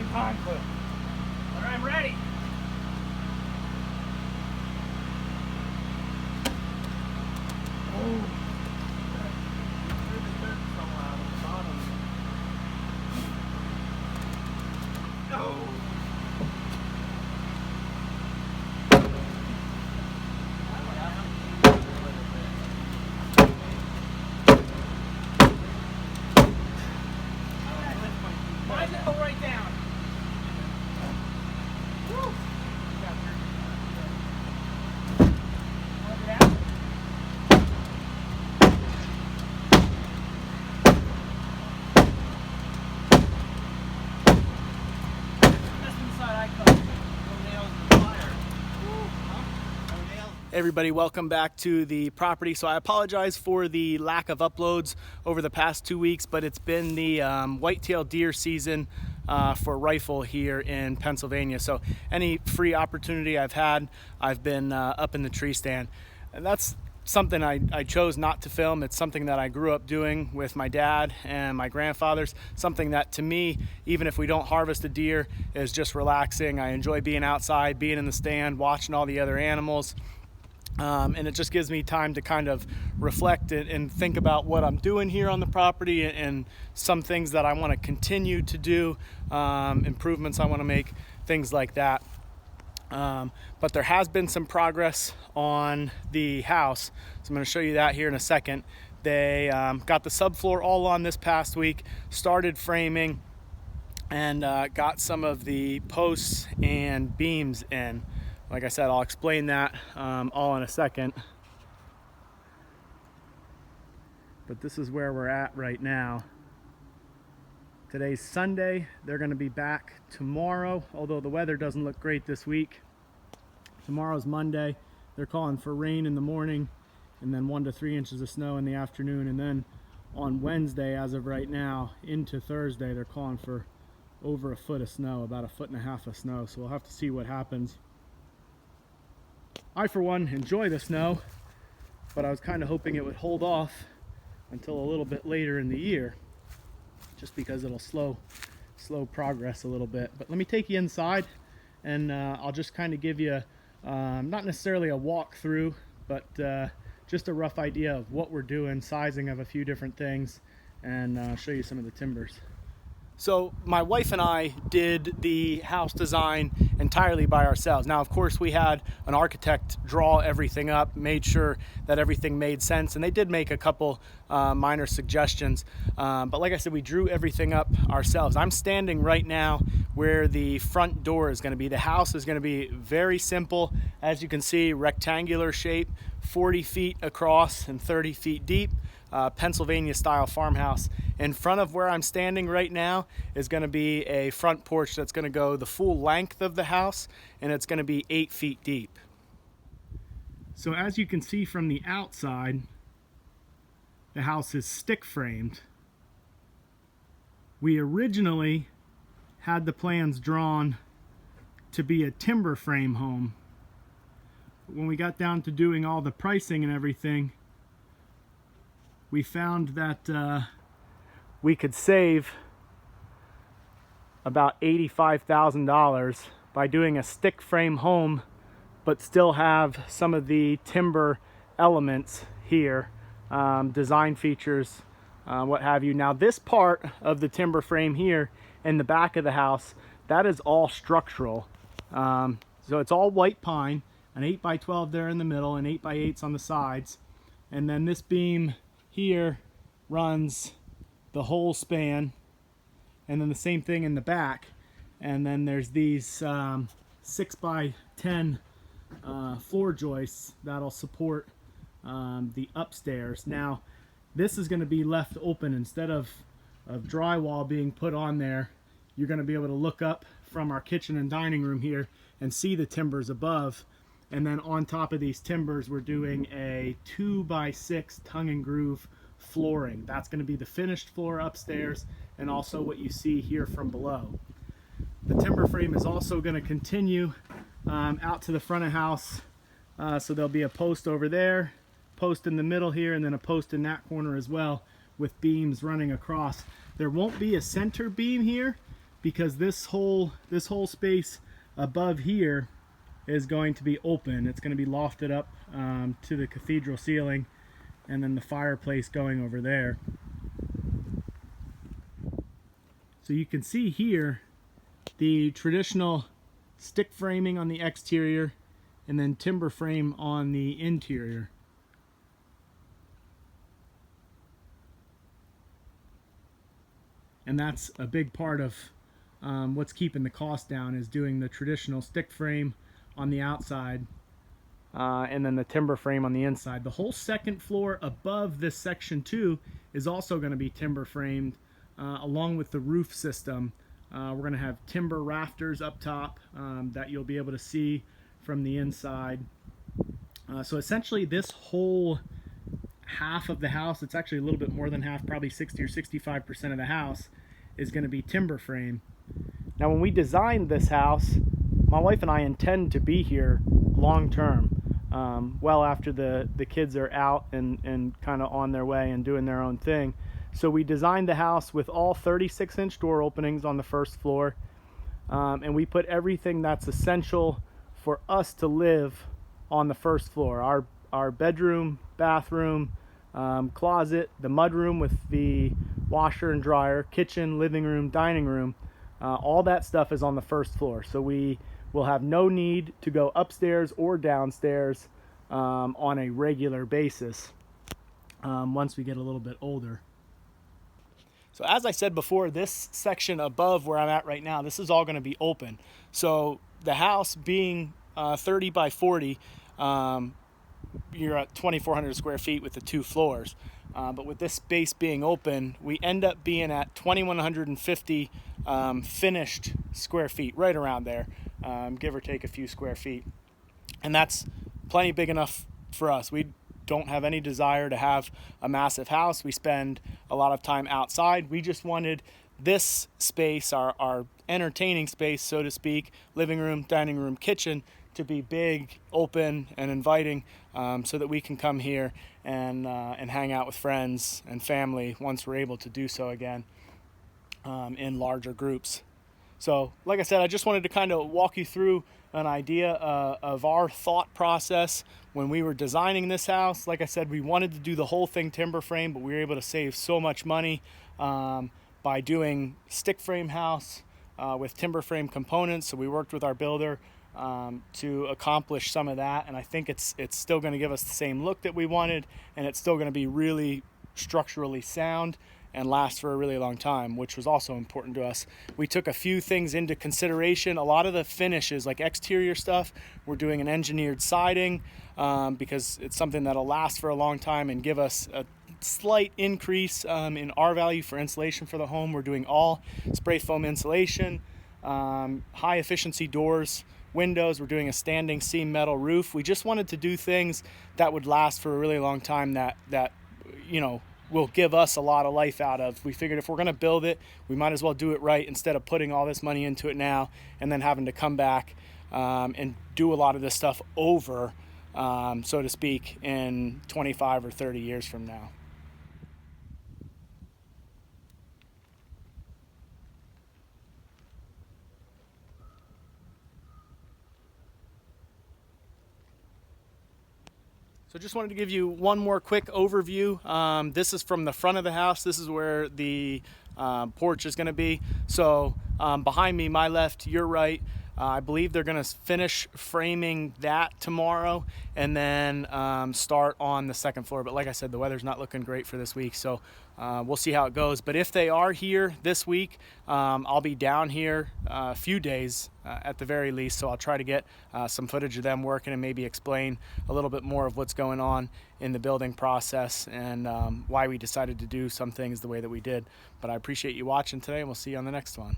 same time clip. All right, I'm ready. Oh. Hey everybody, welcome back to the property. So I apologize for the lack of uploads over the past 2 weeks, but it's been the whitetail deer season for rifle here in Pennsylvania. So any free opportunity I've had, I've been up in the tree stand. And that's something I chose not to film. It's something that I grew up doing with my dad and my grandfathers. Something that to me, even if we don't harvest a deer, is just relaxing. I enjoy being outside, being in the stand, watching all the other animals. And it just gives me time to kind of reflect and think about what I'm doing here on the property and some things that I want to continue to do, improvements I want to make, things like that. But there has been some progress on the house, so I'm going to show you that here in a second. They got the subfloor all on this past week, started framing, and got some of the posts and beams in. Like I said, I'll explain that all in a second. But this is where we're at right now. Today's Sunday. They're going to be back tomorrow, although the weather doesn't look great this week. Tomorrow's Monday. They're calling for rain in the morning and then 1 to 3 inches of snow in the afternoon. And then on Wednesday, as of right now, into Thursday, they're calling for over 1 foot of snow, about 1.5 feet of snow. So we'll have to see what happens. I, for one, enjoy the snow, but I was kind of hoping it would hold off until a little bit later in the year, just because it'll slow progress a little bit. But let me take you inside, and I'll just kind of give you, not necessarily a walkthrough, but just a rough idea of what we're doing, sizing of a few different things, and show you some of the timbers. So my wife and I did the house design entirely by ourselves. Now, of course, we had an architect draw everything up, made sure that everything made sense, and they did make a couple minor suggestions. But like I said, we drew everything up ourselves. I'm standing right now where the front door is going to be. The house is going to be very simple. As you can see, rectangular shape, 40 feet across and 30 feet deep. Pennsylvania style farmhouse. In front of where I'm standing right now is going to be a front porch that's going to go the full length of the house, and it's going to be 8 feet deep. So as you can see from the outside, the house is stick framed. We originally had the plans drawn to be a timber frame home. But when we got down to doing all the pricing and everything, we found that we could save about $85,000 by doing a stick frame home, but still have some of the timber elements here, design features, what have you. Now this part of the timber frame here in the back of the house, that is all structural. So it's all white pine, an 8x12 there in the middle and 8x8s on the sides. And then this beam here runs the whole span, and then the same thing in the back. And then there's these 6x10 floor joists that'll support the upstairs. Now this is going to be left open. Instead of drywall being put on there, you're going to be able to look up from our kitchen and dining room here and see the timbers above. And then on top of these timbers, we're doing a 2x6 tongue and groove flooring. That's going to be the finished floor upstairs, and also what you see here from below. The timber frame is also going to continue out to the front of house. So there'll be a post over there, post in the middle here, and then a post in that corner as well, with beams running across. There won't be a center beam here because this whole space above here is going to be open. It's going to be lofted up to the cathedral ceiling, and then the fireplace going over there. So you can see here the traditional stick framing on the exterior and then timber frame on the interior. And that's a big part of what's keeping the cost down, is doing the traditional stick frame on the outside and then the timber frame on the inside. The whole second floor above this section 2 is also going to be timber framed, along with the roof system. We're going to have timber rafters up top that you'll be able to see from the inside. So essentially this whole half of the house, it's actually a little bit more than half, probably 60 or 65% of the house is going to be timber frame. Now when we designed this house, my wife and I intend to be here long term, well after the kids are out and kind of on their way and doing their own thing. So we designed the house with all 36-inch door openings on the first floor, and we put everything that's essential for us to live on the first floor. Our bedroom, bathroom, closet, the mudroom with the washer and dryer, kitchen, living room, dining room, all that stuff is on the first floor. So we will have no need to go upstairs or downstairs on a regular basis once we get a little bit older. So as I said before, this section above where I'm at right now, this is all going to be open. So the house being 30 by 40, you're at 2,400 square feet with the 2 floors. But with this space being open, we end up being at 2,150 finished square feet, right around there, give or take a few square feet. And that's plenty big enough for us. We don't have any desire to have a massive house. We spend a lot of time outside. We just wanted this space, our entertaining space, so to speak, living room, dining room, kitchen, to be big, open, and inviting, so that we can come here and hang out with friends and family once we're able to do so again in larger groups. So, like I said, I just wanted to kind of walk you through an idea of our thought process when we were designing this house. Like I said, we wanted to do the whole thing timber frame, but we were able to save so much money by doing stick frame house with timber frame components. So we worked with our builder to accomplish some of that, and I think it's still going to give us the same look that we wanted, and it's still going to be really structurally sound and last for a really long time, which was also important to us. We took a few things into consideration. A lot of the finishes, like exterior stuff, we're doing an engineered siding because it's something that'll last for a long time and give us a slight increase in R value for insulation for the home. We're doing all spray foam insulation, high efficiency doors, windows. We're doing a standing seam metal roof. We just wanted to do things that would last for a really long time, that you know, will give us a lot of life out of. We figured if we're going to build it, we might as well do it right instead of putting all this money into it now and then having to come back and do a lot of this stuff over, so to speak, in 25 or 30 years from now. So just wanted to give you one more quick overview. This is from the front of the house. This is where the porch is going to be. So behind me, my left, your right, I believe they're going to finish framing that tomorrow and then start on the second floor. But like I said, the weather's not looking great for this week, so we'll see how it goes. But if they are here this week, I'll be down here a few days at the very least, so I'll try to get some footage of them working and maybe explain a little bit more of what's going on in the building process and why we decided to do some things the way that we did. But I appreciate you watching today, and we'll see you on the next one.